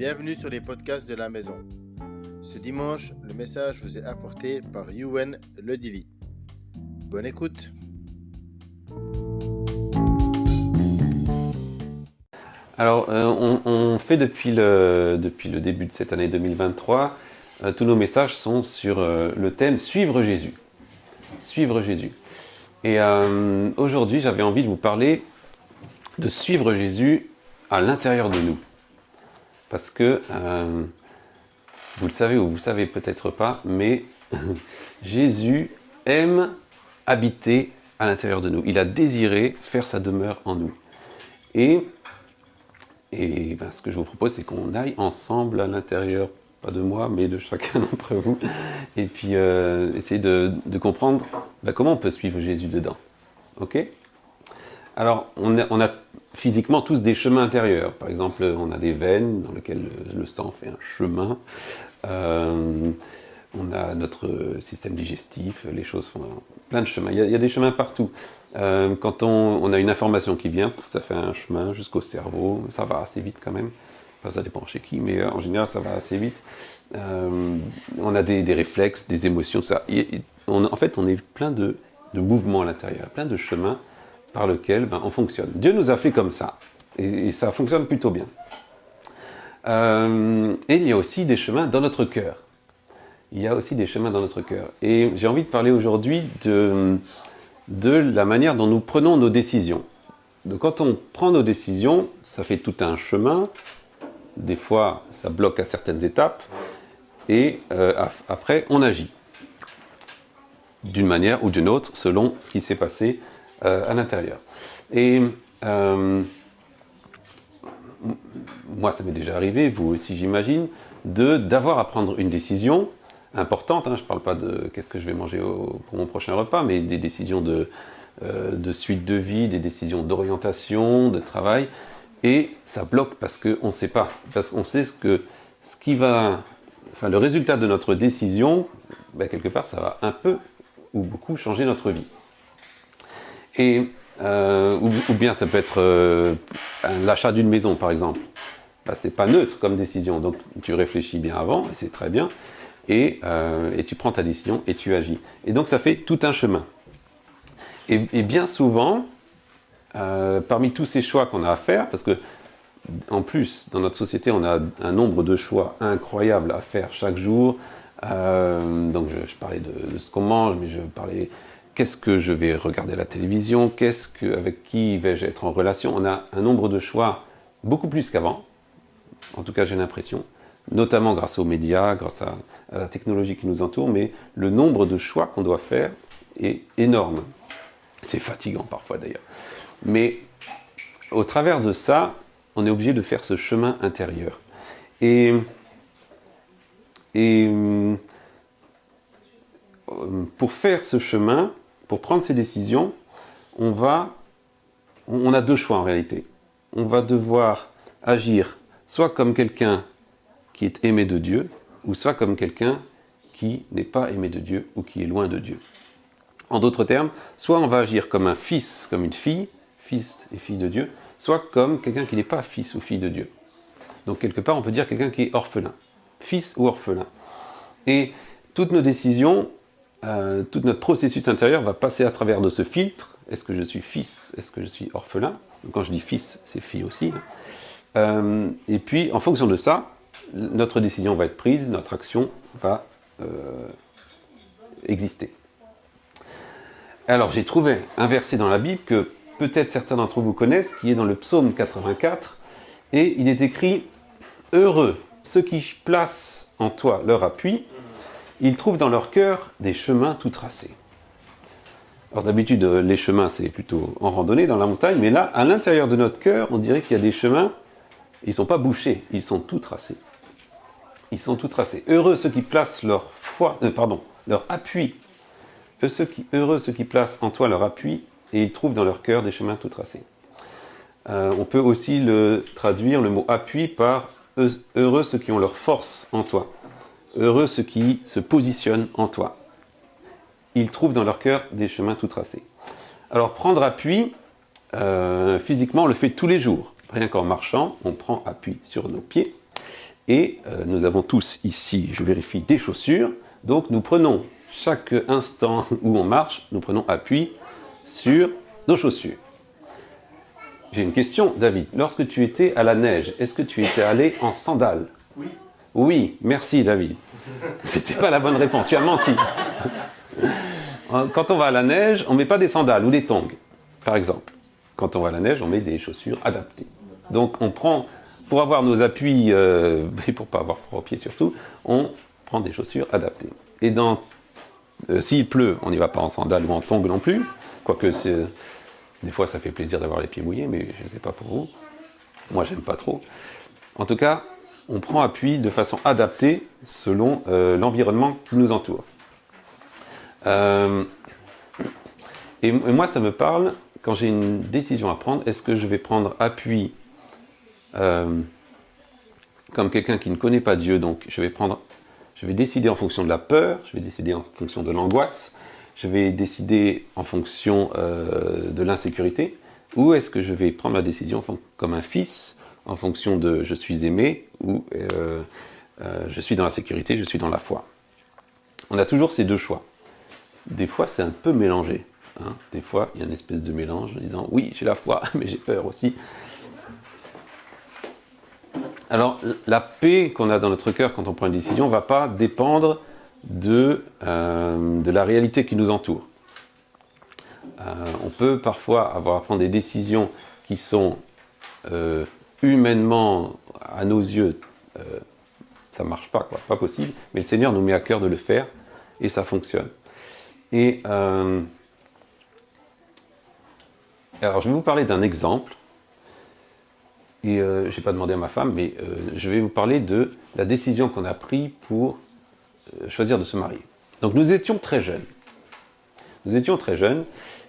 Bienvenue sur les podcasts de la maison. Ce dimanche, le message vous est apporté par Youen Ledili. Bonne écoute. Alors, on fait depuis le début de cette année 2023, tous nos messages sont sur le thème « Suivre Jésus ». Suivre Jésus. Et aujourd'hui, j'avais envie de vous parler de suivre Jésus à l'intérieur de nous. Parce que, vous le savez ou vous ne le savez peut-être pas, mais Jésus aime habiter à l'intérieur de nous. Il a désiré faire sa demeure en nous. Et ce que je vous propose, c'est qu'on aille ensemble à l'intérieur, pas de moi, mais de chacun d'entre vous, et puis essayer de comprendre comment on peut suivre Jésus dedans. Ok ? Alors, on a physiquement tous des chemins intérieurs. Par exemple, on a des veines dans lesquelles le sang fait un chemin. On a notre système digestif, les choses font plein de chemins. Il y a des chemins partout. Quand on a une information qui vient, ça fait un chemin jusqu'au cerveau. Ça va assez vite quand même. Enfin, ça dépend chez qui, mais en général, ça va assez vite. On a des réflexes, des émotions, tout ça. En fait, on est plein de mouvements à l'intérieur, plein de chemins par lesquels on fonctionne. Dieu nous a fait comme ça. Et ça fonctionne plutôt bien. Et il y a aussi des chemins dans notre cœur. Il y a aussi des chemins dans notre cœur. Et j'ai envie de parler aujourd'hui de la manière dont nous prenons nos décisions. Donc quand on prend nos décisions, ça fait tout un chemin. Des fois, ça bloque à certaines étapes. Et après, on agit. D'une manière ou d'une autre, selon ce qui s'est passé à l'intérieur. Et moi, ça m'est déjà arrivé, vous aussi j'imagine, d'avoir à prendre une décision importante. Je ne parle pas de qu'est-ce que je vais manger pour mon prochain repas, mais des décisions de suite de vie, des décisions d'orientation, de travail. Et ça bloque parce qu'on ne sait pas. Parce qu'on sait le résultat de notre décision, quelque part, ça va un peu ou beaucoup changer notre vie. Et ou bien ça peut être l'achat d'une maison, par exemple. C'est pas neutre comme décision, donc tu réfléchis bien avant, et c'est très bien, et tu prends ta décision et tu agis. Et donc ça fait tout un chemin. Et bien souvent, parmi tous ces choix qu'on a à faire, parce que en plus, dans notre société, on a un nombre de choix incroyables à faire chaque jour. Donc je parlais de ce qu'on mange, mais je parlais qu'est-ce que je vais regarder à la télévision, avec qui vais-je être en relation. On a un nombre de choix beaucoup plus qu'avant, en tout cas j'ai l'impression, notamment grâce aux médias, grâce à la technologie qui nous entoure, mais le nombre de choix qu'on doit faire est énorme. C'est fatigant parfois d'ailleurs. Mais au travers de ça, on est obligé de faire ce chemin intérieur. Et pour faire ce chemin, pour prendre ces décisions, on a deux choix en réalité. On va devoir agir soit comme quelqu'un qui est aimé de Dieu, ou soit comme quelqu'un qui n'est pas aimé de Dieu ou qui est loin de Dieu. En d'autres termes, soit on va agir comme un fils, comme une fille, fils et fille de Dieu, soit comme quelqu'un qui n'est pas fils ou fille de Dieu. Donc quelque part, on peut dire quelqu'un qui est orphelin, fils ou orphelin. Et toutes nos décisions, tout notre processus intérieur va passer à travers de ce filtre. Est-ce que je suis fils? Est-ce que je suis orphelin? Donc, quand je dis fils, c'est fille aussi. Et puis, en fonction de ça, notre décision va être prise, notre action va exister. Alors, j'ai trouvé un verset dans la Bible que peut-être certains d'entre vous connaissent, qui est dans le psaume 84, et il est écrit « Heureux ceux qui placent en toi leur appui, ils trouvent dans leur cœur des chemins tout tracés. » Alors d'habitude, les chemins, c'est plutôt en randonnée, dans la montagne, mais là, à l'intérieur de notre cœur, on dirait qu'il y a des chemins, ils ne sont pas bouchés, ils sont tout tracés. Ils sont tout tracés. Heureux ceux qui placent leur appui. Heureux ceux qui placent en toi leur appui, et ils trouvent dans leur cœur des chemins tout tracés. On peut aussi le traduire, le mot appui, par heureux ceux qui ont leur force en toi. Heureux ceux qui se positionnent en toi. Ils trouvent dans leur cœur des chemins tout tracés. Alors prendre appui, physiquement on le fait tous les jours. Rien qu'en marchant, on prend appui sur nos pieds. Et nous avons tous ici, je vérifie, des chaussures. Donc nous prenons, chaque instant où on marche, nous prenons appui sur nos chaussures. J'ai une question, David. Lorsque tu étais à la neige, est-ce que tu étais allé en sandales? Oui. Oui, merci David. C'était pas la bonne réponse, tu as menti. Quand on va à la neige, on ne met pas des sandales ou des tongs, par exemple. Quand on va à la neige, on met des chaussures adaptées. Donc on prend, pour avoir nos appuis, et pour ne pas avoir froid aux pieds surtout, on prend des chaussures adaptées. Et s'il pleut, on n'y va pas en sandales ou en tongs non plus, quoique des fois ça fait plaisir d'avoir les pieds mouillés, mais je ne sais pas pour vous. Moi, j'aime pas trop. En tout cas, on prend appui de façon adaptée selon l'environnement qui nous entoure. Et moi, ça me parle, quand j'ai une décision à prendre, est-ce que je vais prendre appui comme quelqu'un qui ne connaît pas Dieu, donc je vais décider en fonction de la peur, je vais décider en fonction de l'angoisse, je vais décider en fonction de l'insécurité, ou est-ce que je vais prendre ma décision comme un fils, en fonction de je suis aimé, ou je suis dans la sécurité, je suis dans la foi. On a toujours ces deux choix. Des fois, c'est un peu mélangé. Hein. Des fois, il y a une espèce de mélange en disant oui, j'ai la foi, mais j'ai peur aussi. Alors, la paix qu'on a dans notre cœur quand on prend une décision ne va pas dépendre de la réalité qui nous entoure. On peut parfois avoir à prendre des décisions qui sont humainement, à nos yeux, ça ne marche pas, quoi, pas possible, mais le Seigneur nous met à cœur de le faire et ça fonctionne. Et alors, je vais vous parler d'un exemple. Et je n'ai pas demandé à ma femme, mais je vais vous parler de la décision qu'on a prise pour choisir de se marier. Donc nous étions très jeunes.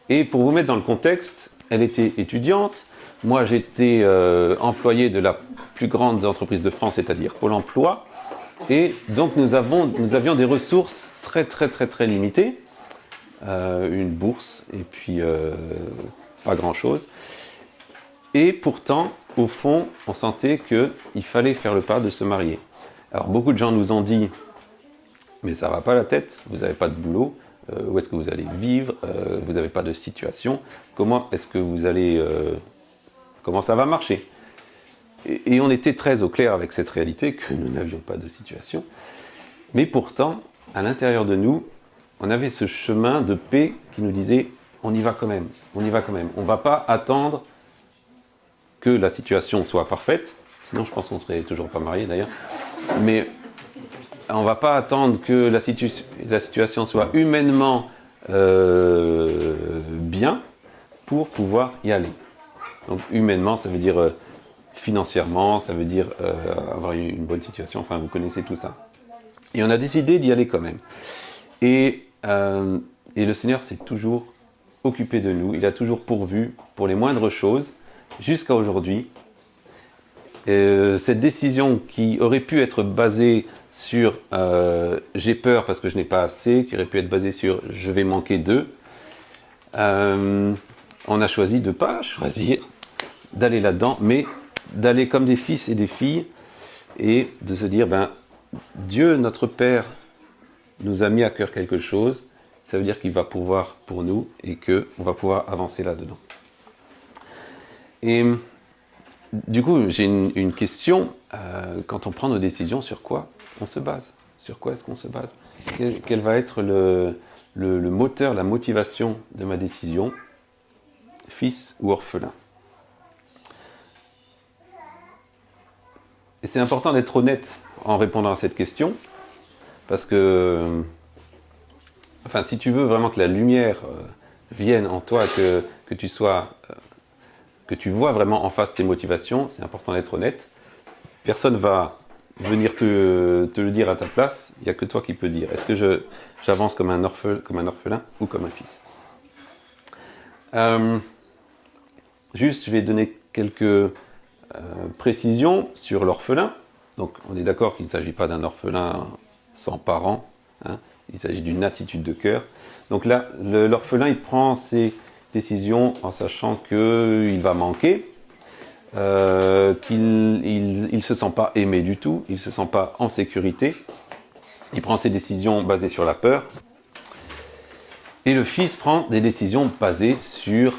Et pour vous mettre dans le contexte, elle était étudiante, moi j'étais employé de la plus grande entreprise de France, c'est-à-dire Pôle emploi. Et donc nous avions des ressources très limitées. Une bourse et puis pas grand-chose. Et pourtant, au fond, on sentait qu'il fallait faire le pas de se marier. Alors beaucoup de gens nous ont dit « mais ça ne va pas la tête, vous n'avez pas de boulot, où est-ce que vous allez vivre, vous n'avez pas de situation, comment est-ce que vous allez... comment ça va marcher ?» Et on était très au clair avec cette réalité que nous n'avions pas de situation. Mais pourtant, à l'intérieur de nous, on avait ce chemin de paix qui nous disait « on y va quand même, on y va quand même, on ne va pas attendre que la situation soit parfaite, sinon je pense qu'on ne serait toujours pas mariés d'ailleurs, mais on ne va pas attendre que la situation soit humainement bien pour pouvoir y aller. Donc humainement, ça veut dire financièrement, ça veut dire avoir une bonne situation, enfin vous connaissez tout ça. Et on a décidé d'y aller quand même. Et le Seigneur s'est toujours occupé de nous, il a toujours pourvu pour les moindres choses, jusqu'à aujourd'hui. Cette décision qui aurait pu être basée sur j'ai peur parce que je n'ai pas assez, qui aurait pu être basée sur je vais manquer d'eux, on a choisi de ne pas choisir d'aller là-dedans, mais d'aller comme des fils et des filles et de se dire Dieu, notre Père, nous a mis à cœur quelque chose, ça veut dire qu'il va pourvoir pour nous et qu'on va pouvoir avancer là-dedans. Et du coup, j'ai une question. Quand on prend nos décisions, sur quoi on se base? Sur quoi est-ce qu'on se base? Quel va être le moteur, la motivation de ma décision, fils ou orphelin? Et c'est important d'être honnête en répondant à cette question, parce que, enfin, si tu veux vraiment que la lumière vienne en toi, que tu sois... que tu vois vraiment en face tes motivations, c'est important d'être honnête. Personne ne va venir te le dire à ta place, il n'y a que toi qui peux dire. Est-ce que j'avance comme un orphelin ou comme un fils? Juste, je vais donner quelques précisions sur l'orphelin. Donc, on est d'accord qu'il ne s'agit pas d'un orphelin sans parents, hein. Il s'agit d'une attitude de cœur. Donc là, l'orphelin, il prend ses décision en sachant qu'il va manquer. qu'il ne se sent pas aimé du tout, il ne se sent pas en sécurité. Il prend ses décisions basées sur la peur. Et le Fils prend des décisions basées sur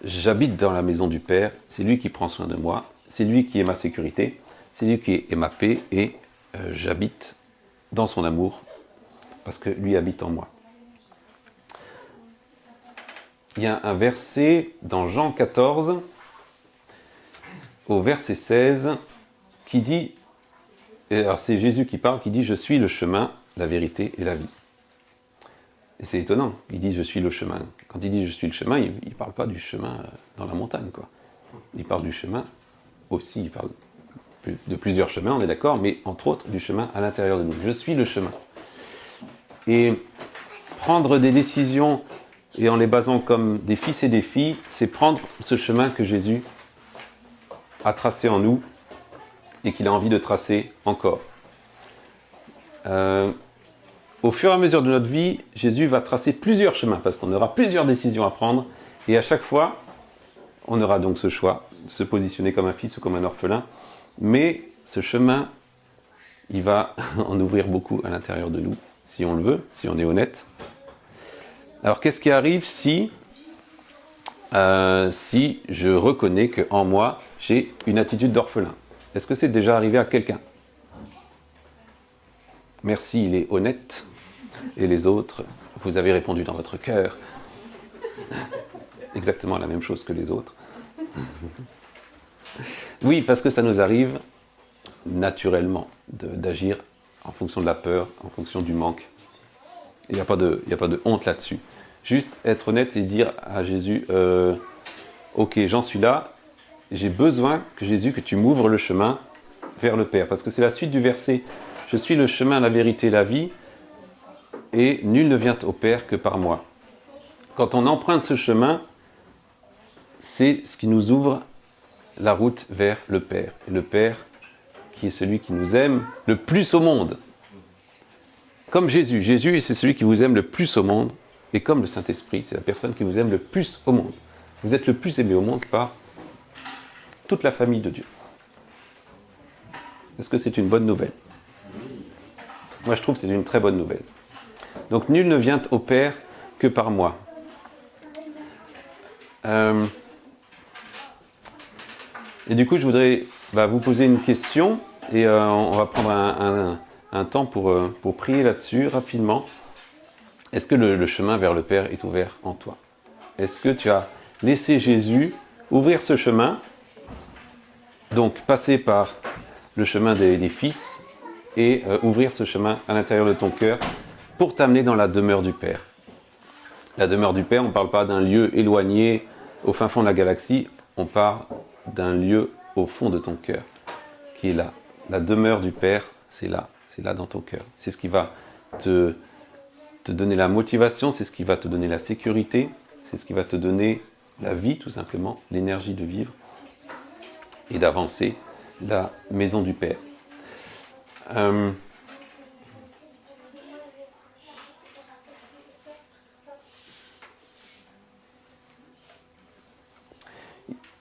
j'habite dans la maison du Père, c'est lui qui prend soin de moi, c'est lui qui est ma sécurité, c'est lui qui est ma paix, et j'habite dans son amour, parce que lui habite en moi. Il y a un verset dans Jean 14, au verset 16, qui dit, alors c'est Jésus qui parle, qui dit « Je suis le chemin, la vérité et la vie ». Et c'est étonnant, il dit « Je suis le chemin ». Quand il dit « Je suis le chemin », il ne parle pas du chemin dans la montagne, quoi. Il parle du chemin aussi, il parle de plusieurs chemins, on est d'accord, mais entre autres du chemin à l'intérieur de nous. Je suis le chemin. Et prendre des décisions, et en les basant comme des fils et des filles, c'est prendre ce chemin que Jésus a tracé en nous, et qu'il a envie de tracer encore. Au fur et à mesure de notre vie, Jésus va tracer plusieurs chemins, parce qu'on aura plusieurs décisions à prendre, et à chaque fois, on aura donc ce choix, de se positionner comme un fils ou comme un orphelin, mais ce chemin, il va en ouvrir beaucoup à l'intérieur de nous, si on le veut, si on est honnête. Alors qu'est-ce qui arrive si je reconnais qu'en moi, j'ai une attitude d'orphelin? Est-ce que c'est déjà arrivé à quelqu'un? Merci, il est honnête. Et les autres, vous avez répondu dans votre cœur. Exactement la même chose que les autres. Oui, parce que ça nous arrive naturellement d'agir en fonction de la peur, en fonction du manque. Il n'y a pas de honte là-dessus. Juste être honnête et dire à Jésus, ok, j'en suis là, j'ai besoin que Jésus, que tu m'ouvres le chemin vers le Père. Parce que c'est la suite du verset, je suis le chemin, la vérité, la vie, et nul ne vient au Père que par moi. Quand on emprunte ce chemin, c'est ce qui nous ouvre la route vers le Père. Et le Père, qui est celui qui nous aime le plus au monde. Comme Jésus. Jésus, c'est celui qui vous aime le plus au monde. Et comme le Saint-Esprit, c'est la personne qui vous aime le plus au monde. Vous êtes le plus aimé au monde par toute la famille de Dieu. Est-ce que c'est une bonne nouvelle? Moi, je trouve que c'est une très bonne nouvelle. Donc, nul ne vient au Père que par moi. Et du coup, je voudrais vous poser une question et on va prendre un temps pour prier là-dessus rapidement. Est-ce que le chemin vers le Père est ouvert en toi? Est-ce que tu as laissé Jésus ouvrir ce chemin, donc passer par le chemin des fils et ouvrir ce chemin à l'intérieur de ton cœur pour t'amener dans la demeure du Père? La demeure du Père, on ne parle pas d'un lieu éloigné au fin fond de la galaxie, on parle d'un lieu au fond de ton cœur, qui est là. La demeure du Père, c'est là dans ton cœur. C'est ce qui va te donner la motivation, c'est ce qui va te donner la sécurité, c'est ce qui va te donner la vie, tout simplement, l'énergie de vivre et d'avancer, la maison du Père.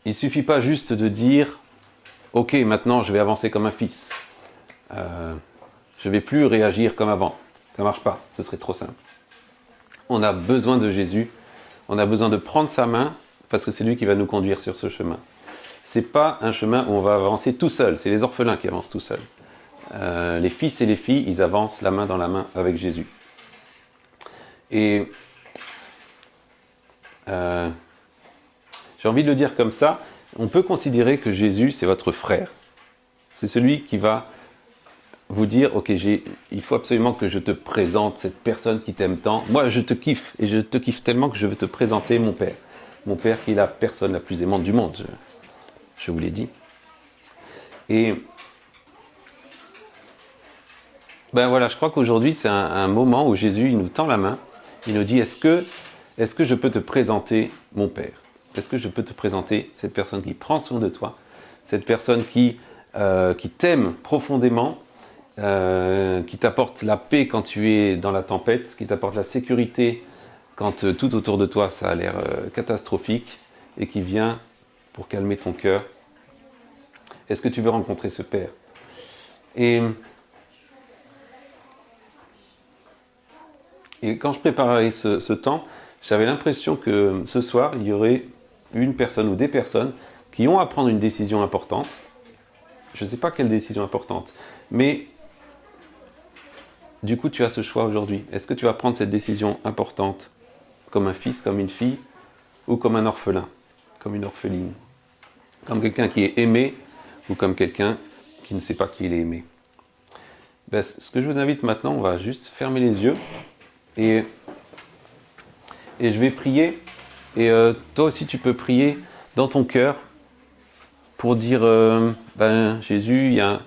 Il ne suffit pas juste de dire « Ok, maintenant je vais avancer comme un fils. Je ne vais plus réagir comme avant. » Ça ne marche pas, ce serait trop simple. On a besoin de Jésus, on a besoin de prendre sa main, parce que c'est lui qui va nous conduire sur ce chemin. Ce n'est pas un chemin où on va avancer tout seul, c'est les orphelins qui avancent tout seuls. Les fils et les filles, ils avancent la main dans la main avec Jésus. Et j'ai envie de le dire comme ça, on peut considérer que Jésus, c'est votre frère. C'est celui qui va vous dire, ok, il faut absolument que je te présente cette personne qui t'aime tant. Moi, je te kiffe, et je te kiffe tellement que je veux te présenter mon Père. Mon Père qui est la personne la plus aimante du monde, je vous l'ai dit. Et voilà, je crois qu'aujourd'hui, c'est un moment où Jésus, il nous tend la main, il nous dit, est-ce que je peux te présenter mon Père? Est-ce que je peux te présenter cette personne qui prend soin de toi, cette personne qui t'aime profondément, qui t'apporte la paix quand tu es dans la tempête, qui t'apporte la sécurité quand tout autour de toi ça a l'air catastrophique, et qui vient pour calmer ton cœur. Est-ce que tu veux rencontrer ce Père? Et quand je préparais ce temps, j'avais l'impression que ce soir, il y aurait une personne ou des personnes qui ont à prendre une décision importante. Je ne sais pas quelle décision importante, mais du coup, tu as ce choix aujourd'hui. Est-ce que tu vas prendre cette décision importante comme un fils, comme une fille, ou comme un orphelin, comme une orpheline, comme quelqu'un qui est aimé, ou comme quelqu'un qui ne sait pas qu'il est aimé? Ce que je vous invite maintenant, on va juste fermer les yeux et je vais prier. Et toi aussi, tu peux prier dans ton cœur pour dire Jésus, il y a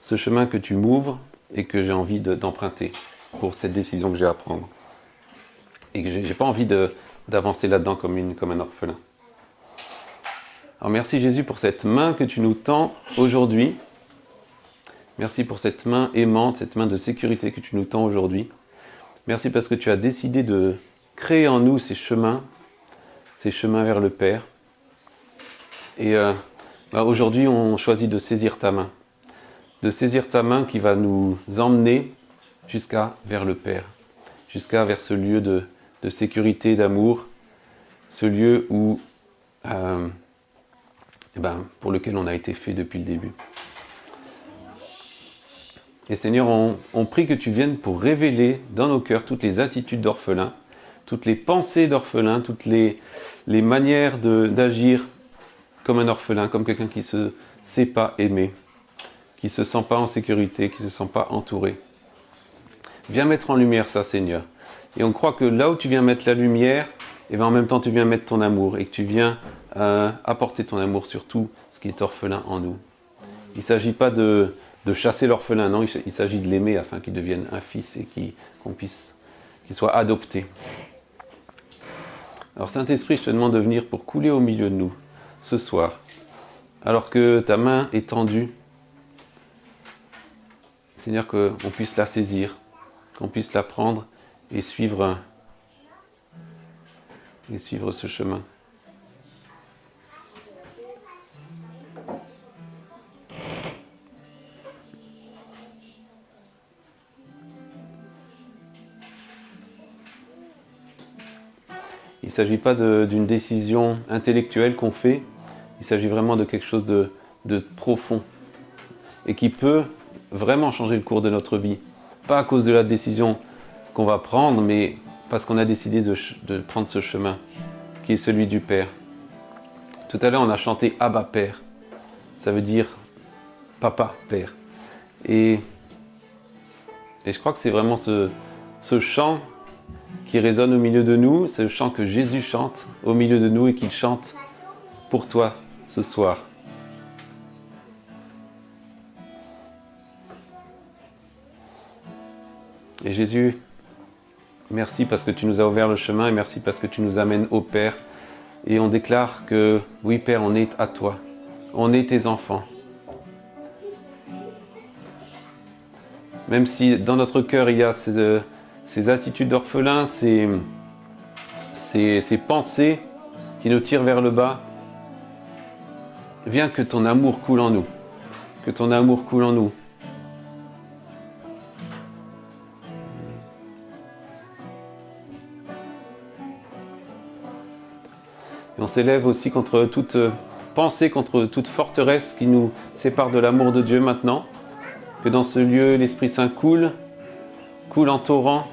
ce chemin que tu m'ouvres et que j'ai envie d'emprunter pour cette décision que j'ai à prendre. Et que je n'ai pas envie d'avancer là-dedans comme un orphelin. Alors merci Jésus pour cette main que tu nous tends aujourd'hui. Merci pour cette main aimante, cette main de sécurité que tu nous tends aujourd'hui. Merci parce que tu as décidé de créer en nous ces chemins vers le Père. Et aujourd'hui, on choisit de saisir ta main qui va nous emmener vers le Père, vers ce lieu de sécurité, d'amour, ce lieu où, pour lequel on a été fait depuis le début. Et Seigneur, on prie que tu viennes pour révéler dans nos cœurs toutes les attitudes d'orphelins, toutes les pensées d'orphelins, toutes les manières d'agir comme un orphelin, comme quelqu'un qui ne se sait pas aimer, qui ne se sent pas en sécurité, qui ne se sent pas entouré. Viens mettre en lumière ça, Seigneur. Et on croit que là où tu viens mettre la lumière, et en même temps tu viens mettre ton amour, et que tu viens apporter ton amour sur tout ce qui est orphelin en nous. Il ne s'agit pas de chasser l'orphelin, non, il s'agit de l'aimer afin qu'il devienne un fils et qu'il soit adopté. Alors Saint-Esprit, je te demande de venir pour couler au milieu de nous ce soir, alors que ta main est tendue. Seigneur, qu'on puisse la saisir, qu'on puisse la prendre et suivre ce chemin. Il ne s'agit pas d'une décision intellectuelle qu'on fait, il s'agit vraiment de quelque chose de profond et qui peut vraiment changer le cours de notre vie. Pas à cause de la décision qu'on va prendre, mais parce qu'on a décidé de prendre ce chemin qui est celui du Père. Tout à l'heure, on a chanté Abba Père. Ça veut dire Papa Père. Et je crois que c'est vraiment ce chant qui résonne au milieu de nous, c'est le chant que Jésus chante au milieu de nous et qu'il chante pour toi ce soir. Et Jésus, merci parce que tu nous as ouvert le chemin et merci parce que tu nous amènes au Père. Et on déclare que, oui Père, on est à toi, on est tes enfants. Même si dans notre cœur il y a ces attitudes d'orphelins, ces pensées qui nous tirent vers le bas, viens que ton amour coule en nous, que ton amour coule en nous. Et on s'élève aussi contre toute pensée, contre toute forteresse qui nous sépare de l'amour de Dieu maintenant. Que dans ce lieu, l'Esprit Saint coule en torrent,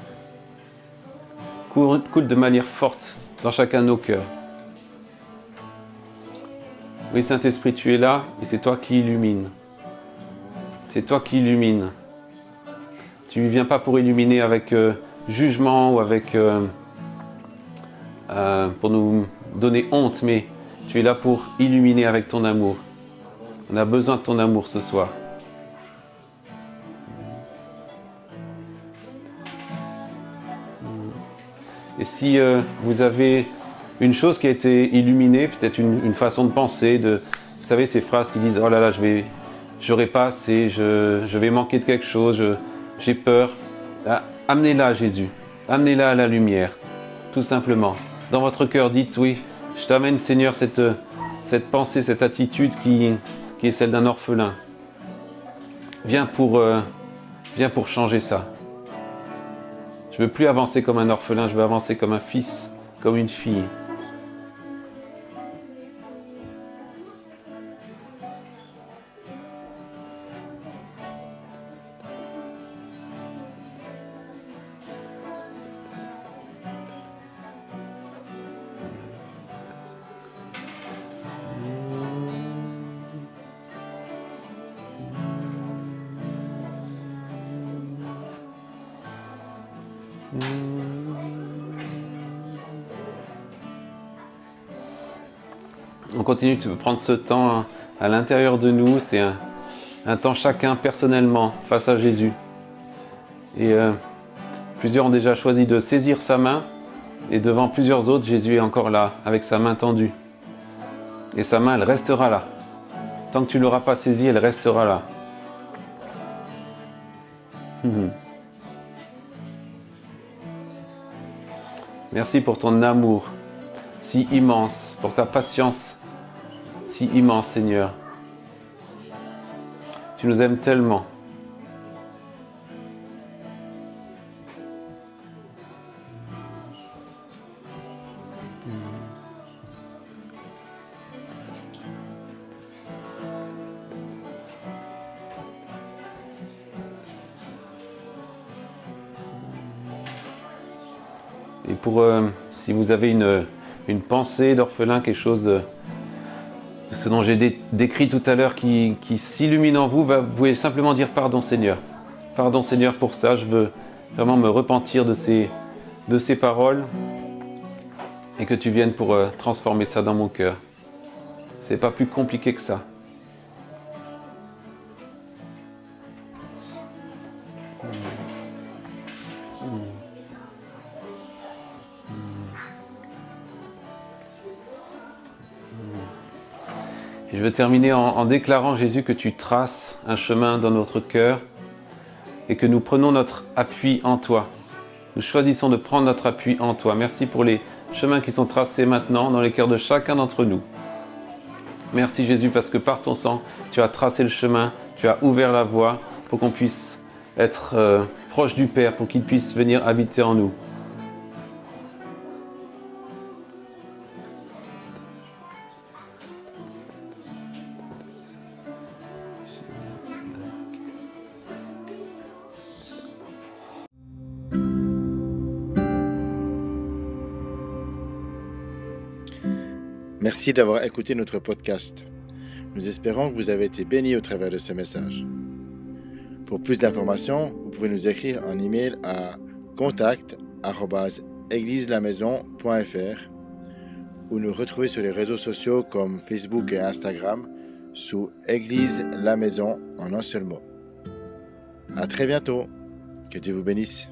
coule de manière forte dans chacun de nos cœurs. Oui, Saint-Esprit, tu es là et c'est toi qui illumines. C'est toi qui illumines. Tu ne viens pas pour illuminer avec jugement ou avec pour nous donner honte, mais tu es là pour illuminer avec ton amour. On a besoin de ton amour ce soir. Et si vous avez une chose qui a été illuminée, peut-être une façon de penser, vous savez ces phrases qui disent « Oh là là, j'aurai pas assez, je vais manquer de quelque chose, j'ai peur », amenez-la à Jésus, amenez-la à la lumière, tout simplement. Dans votre cœur, dites « Oui, je t'amène Seigneur cette cette pensée, cette attitude qui est celle d'un orphelin. Viens pour changer ça. Je ne veux plus avancer comme un orphelin, je veux avancer comme un fils, comme une fille. On continue de prendre ce temps à l'intérieur de nous, c'est un temps chacun personnellement face à Jésus. Et plusieurs ont déjà choisi de saisir sa main, et devant plusieurs autres, Jésus est encore là, avec sa main tendue. Et sa main, elle restera là. Tant que tu ne l'auras pas saisie, elle restera là. Merci pour ton amour si immense, pour ta patience si immense, Seigneur. Tu nous aimes tellement. Et pour, si vous avez une pensée d'orphelin, quelque chose de ce dont j'ai décrit tout à l'heure qui s'illumine en vous, vous pouvez simplement dire pardon Seigneur. Pardon Seigneur pour ça, je veux vraiment me repentir de ces paroles et que tu viennes pour transformer ça dans mon cœur. C'est pas plus compliqué que ça. Et je veux terminer en déclarant, Jésus, que tu traces un chemin dans notre cœur et que nous prenons notre appui en toi. Nous choisissons de prendre notre appui en toi. Merci pour les chemins qui sont tracés maintenant dans les cœurs de chacun d'entre nous. Merci Jésus parce que par ton sang, tu as tracé le chemin, tu as ouvert la voie pour qu'on puisse être proche du Père, pour qu'il puisse venir habiter en nous. Merci d'avoir écouté notre podcast. Nous espérons que vous avez été bénis au travers de ce message. Pour plus d'informations, vous pouvez nous écrire un email à contact@égliselamaison.fr ou nous retrouver sur les réseaux sociaux comme Facebook et Instagram sous Église La Maison en un seul mot. À très bientôt. Que Dieu vous bénisse.